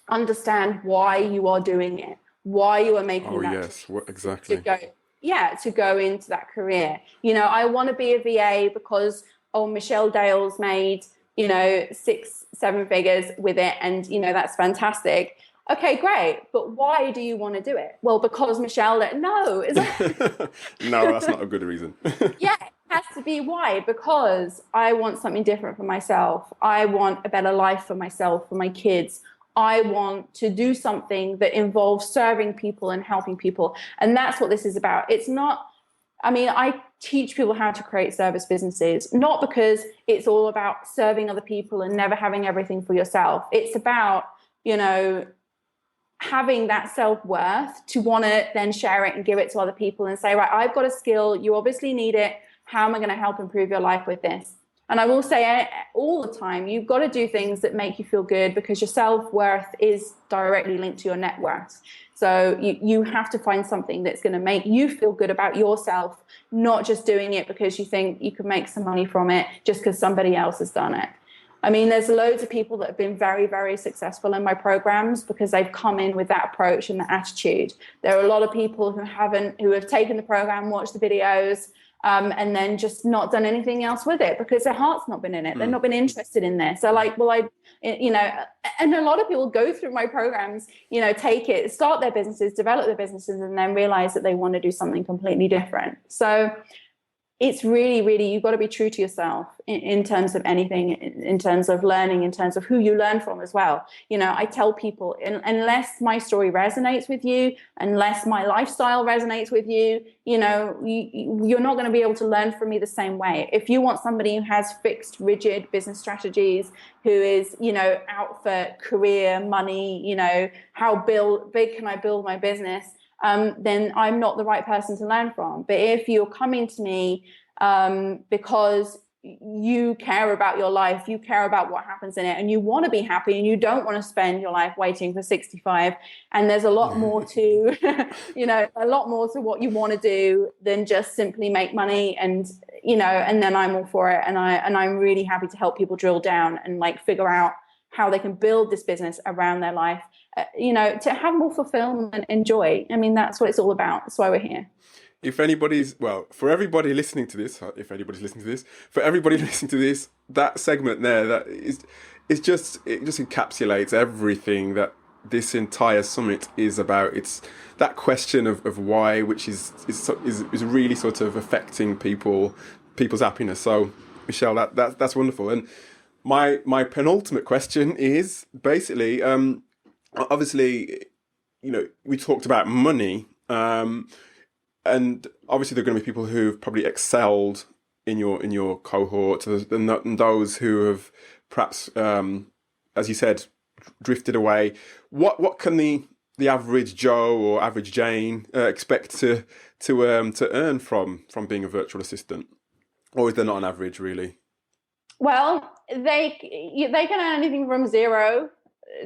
[SPEAKER 1] understand why you are doing it, why you are making that.
[SPEAKER 2] Yes, exactly.
[SPEAKER 1] To go into that career. I want to be a VA because Michelle Dale's made, 6-7 figures with it. And, that's fantastic. Okay, great. But why do you want to do it? Well, because Michelle, no.
[SPEAKER 2] No, that's not a good reason.
[SPEAKER 1] Yeah, it has to be why. Because I want something different for myself. I want a better life for myself, for my kids. I want to do something that involves serving people and helping people. And that's what this is about. It's not, I teach people how to create service businesses, not because it's all about serving other people and never having everything for yourself. It's about, having that self-worth to want to then share it and give it to other people and say, right, I've got a skill. You obviously need it. How am I going to help improve your life with this? And I will say all the time, you've got to do things that make you feel good, because your self-worth is directly linked to your net worth. So you have to find something that's going to make you feel good about yourself, not just doing it because you think you can make some money from it just because somebody else has done it. There's loads of people that have been very, very successful in my programs because they've come in with that approach and that attitude. There are a lot of people who have taken the program, watched the videos, and then just not done anything else with it because their heart's not been in it. They've not been interested in this. So and a lot of people go through my programs, take it, start their businesses, develop their businesses, and then realize that they want to do something completely different. So it's really, really, you've got to be true to yourself in terms of anything, in terms of learning, in terms of who you learn from as well. I tell people, unless my story resonates with you, unless my lifestyle resonates with you, you're not going to be able to learn from me the same way. If you want somebody who has fixed, rigid business strategies, who is, out for career, money, how big can I build my business? Then I'm not the right person to learn from. But if you're coming to me because you care about your life, you care about what happens in it, and you want to be happy, and you don't want to spend your life waiting for 65. And there's a lot more to, a lot more to what you want to do than just simply make money. And, and then I'm all for it. And I'm really happy to help people drill down and like figure out how they can build this business around their life, to have more fulfillment and joy. I mean, that's what it's all about. That's why we're here.
[SPEAKER 2] For everybody listening to this, that segment there, it just encapsulates everything that this entire summit is about. It's that question of why, which is really sort of affecting people's happiness. So, Michelle, that's wonderful. And my penultimate question is basically, obviously, we talked about money. And obviously, there are going to be people who've probably excelled in your cohort, and those who have perhaps, as you said, drifted away. What can the average Joe or average Jane expect to earn from being a virtual assistant, or is there not an average really?
[SPEAKER 1] Well, they can earn anything from 0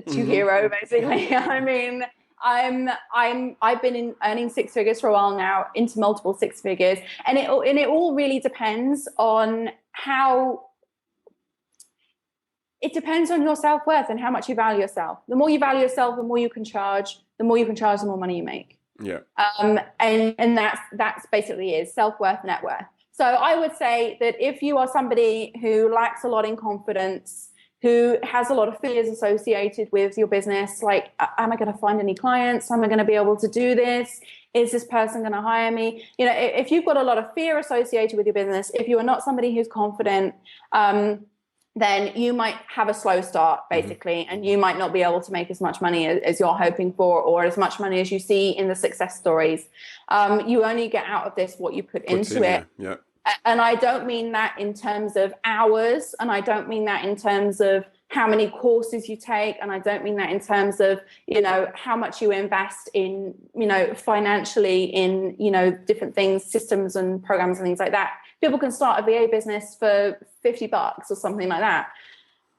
[SPEAKER 1] to hero, basically. I mean, I've been earning 6 figures for a while now, into multiple 6 figures, and it all really depends on your self-worth and how much you value yourself. The more you value yourself, the more you can charge. The more you can charge, the more money you make.
[SPEAKER 2] Yeah.
[SPEAKER 1] And that's basically is self-worth, net worth. So I would say that if you are somebody who lacks a lot in confidence, who has a lot of fears associated with your business, like, am I going to find any clients? Am I going to be able to do this? Is this person going to hire me? If you've got a lot of fear associated with your business, if you are not somebody who's confident, then you might have a slow start, basically, and you might not be able to make as much money as you're hoping for, or as much money as you see in the success stories. You only get out of this what you put into it.
[SPEAKER 2] Yeah.
[SPEAKER 1] And I don't mean that in terms of hours, and I don't mean that in terms of how many courses you take, and I don't mean that in terms of, how much you invest in, financially in, different things, systems and programs and things like that. People can start a VA business for $50 or something like that.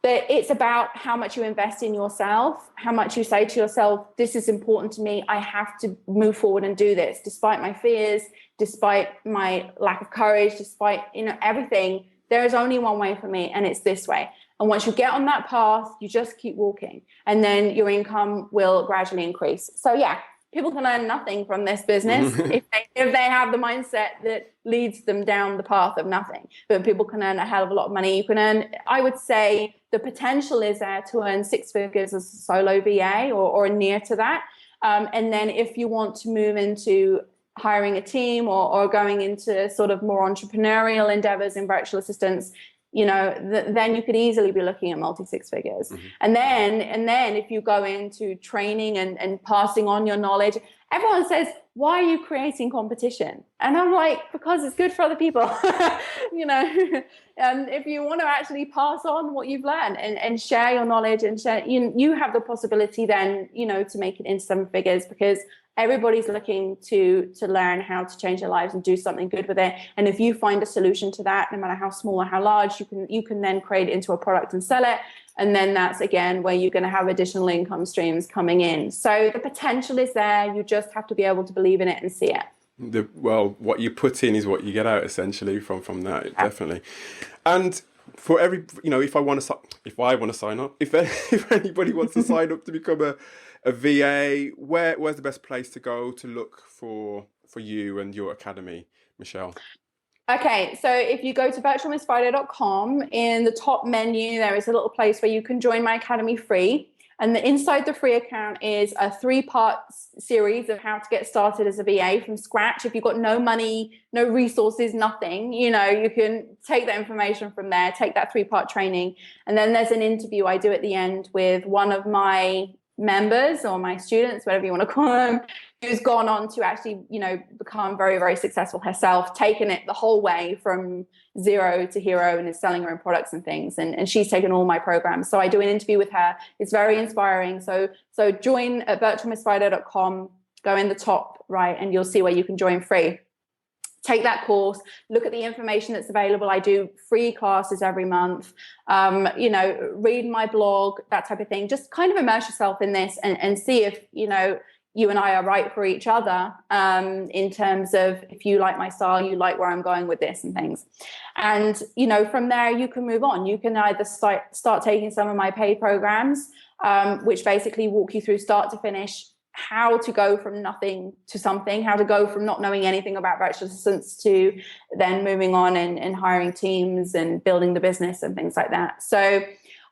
[SPEAKER 1] But it's about how much you invest in yourself, how much you say to yourself, this is important to me. I have to move forward and do this, despite my fears, despite my lack of courage, despite, everything. There is only one way for me, and it's this way. And once you get on that path, you just keep walking, and then your income will gradually increase. So yeah, people can earn nothing from this business if they have the mindset that leads them down the path of nothing. But people can earn a hell of a lot of money. You can earn, I would say, the potential is there to earn 6 figures as a solo VA or near to that. And then if you want to move into hiring a team or going into sort of more entrepreneurial endeavors in virtual assistants, then you could easily be looking at multi 6 figures. And then if you go into training and passing on your knowledge, everyone says, why are you creating competition? And I'm like, because it's good for other people. And if you want to actually pass on what you've learned and share your knowledge and share, you have the possibility then, to make it into 7 figures, because everybody's looking to learn how to change their lives and do something good with it. And if you find a solution to that, no matter how small or how large, you can then create it into a product and sell it. And then that's, again, where you're going to have additional income streams coming in. So the potential is there. You just have to be able to believe in it and see it.
[SPEAKER 2] What you put in is what you get out, essentially, from that, definitely. And for if I want to sign up, if anybody wants to sign up to become a VA, where's the best place to go to look for you and your academy, Michelle?
[SPEAKER 1] Okay, so if you go to virtualmissfriday.com, in the top menu, there is a little place where you can join my academy free. And inside the free account is a 3-part series of how to get started as a VA from scratch. If you've got no money, no resources, nothing, you can take that information from there, take that 3-part training. And then there's an interview I do at the end with one of my members or my students, whatever you want to call them, who's gone on to actually, become very, very successful herself, taken it the whole way from 0 to hero, and is selling her own products and things. And she's taken all my programs. So I do an interview with her. It's very inspiring. So join at virtualmissfriday.com, go in the top right, and you'll see where you can join free take that course, look at the information that's available. I do free classes every month, read my blog, that type of thing. Just kind of immerse yourself in this and see if, you and I are right for each other, in terms of if you like my style, you like where I'm going with this and things. And, from there you can move on. You can either start taking some of my paid programs, which basically walk you through start to finish, how to go from nothing to something, how to go from not knowing anything about virtual assistants to then moving on and hiring teams and building the business and things like that. So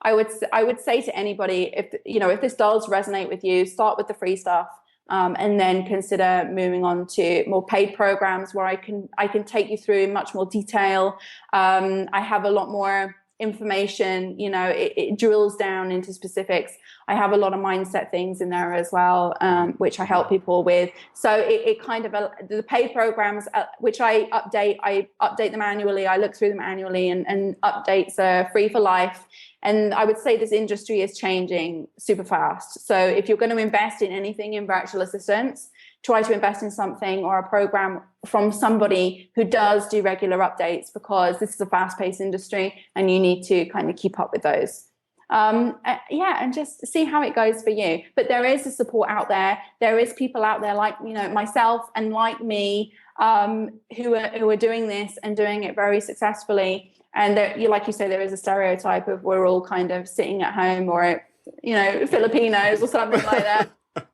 [SPEAKER 1] I would say to anybody, if this does resonate with you, start with the free stuff, and then consider moving on to more paid programs where I can take you through in much more detail. I have a lot more information, it drills down into specifics. I have a lot of mindset things in there as well, which I help people with. So it kind of, the paid programs, which I update them annually. I look through them annually, and updates are free for life. And I would say this industry is changing super fast. So if you're going to invest in anything in virtual assistants, try to invest in something or a program from somebody who does do regular updates, because this is a fast-paced industry and you need to kind of keep up with those. And just see how it goes for you. But there is a support out there. There is people out there like, myself and like me, who are doing this and doing it very successfully. And there, like you say, there is a stereotype of we're all kind of sitting at home, or, Filipinos or something like that.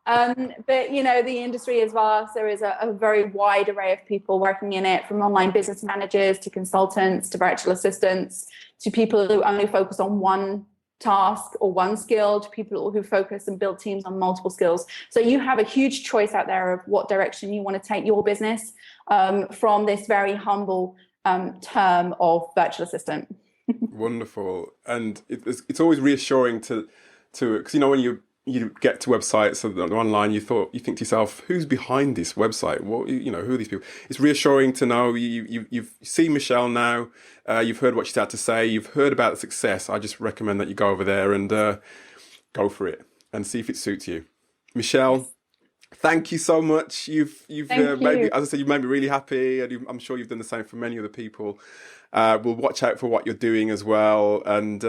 [SPEAKER 1] But the industry is vast. There is a very wide array of people working in it, from online business managers to consultants to virtual assistants to people who only focus on one task or one skill to people who focus and build teams on multiple skills. So you have a huge choice out there of what direction you want to take your business, from this very humble term of virtual assistant.
[SPEAKER 2] Wonderful. And it's always reassuring to because when you get to websites online, you think to yourself, who's behind this website? What, who are these people? It's reassuring to know you've seen Michelle now. You've heard what she's had to say. You've heard about the success. I just recommend that you go over there and go for it and see if it suits you. Michelle, yes. Thank you so much. You've made me, as I said, you've made me really happy, and I'm sure you've done the same for many other people. We'll watch out for what you're doing as well, and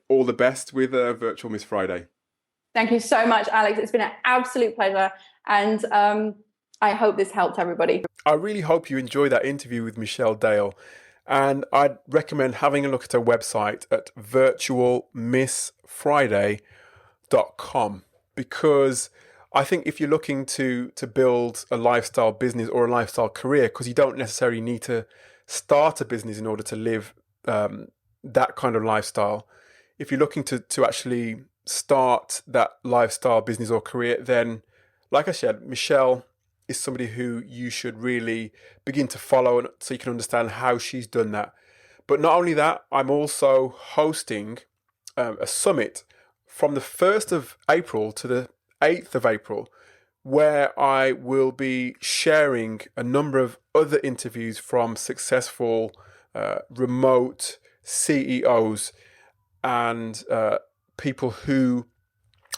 [SPEAKER 2] all the best with Virtual Miss Friday.
[SPEAKER 1] Thank you so much, Alex. It's been an absolute pleasure, and I hope this helped everybody.
[SPEAKER 2] I really hope you enjoyed that interview with Michelle Dale, and I'd recommend having a look at her website at virtualmissfriday.com, because I think if you're looking to build a lifestyle business or a lifestyle career, because you don't necessarily need to start a business in order to live that kind of lifestyle. If you're looking to actually start that lifestyle business or career, then, like I said, Michelle is somebody who you should really begin to follow, and so you can understand how she's done that. But not only that, I'm also hosting a summit from the 1st of April to the 8th of April, where I will be sharing a number of other interviews from successful remote CEOs and people who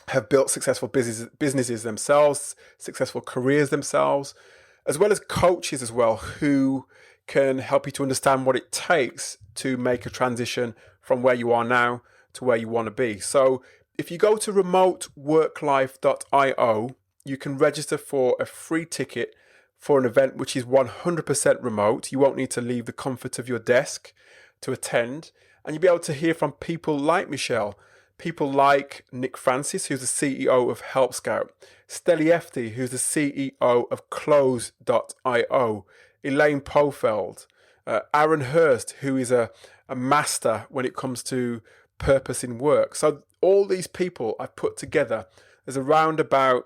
[SPEAKER 2] have built successful businesses themselves, successful careers themselves, as well as coaches as well, who can help you to understand what it takes to make a transition from where you are now to where you want to be. So if you go to remoteworklife.io, you can register for a free ticket for an event which is 100% remote. You won't need to leave the comfort of your desk to attend, and you'll be able to hear from people like Michelle, people like Nick Francis, who's the CEO of Help Scout, Steli Efti, who's the CEO of Close.io, Elaine Pofeld, Aaron Hurst, who is a master when it comes to purpose in work. So all these people I've put together. There's around about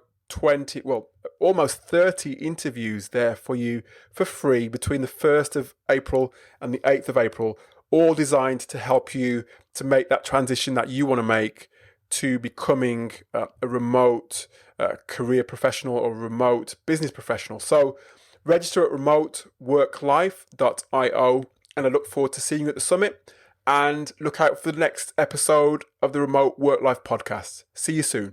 [SPEAKER 2] almost 30 interviews there for you for free between the 1st of April and the 8th of April, all designed to help you to make that transition that you want to make to becoming a remote career professional or remote business professional. So register at remoteworklife.io, and I look forward to seeing you at the summit, and look out for the next episode of the Remote Work Life podcast. See you soon.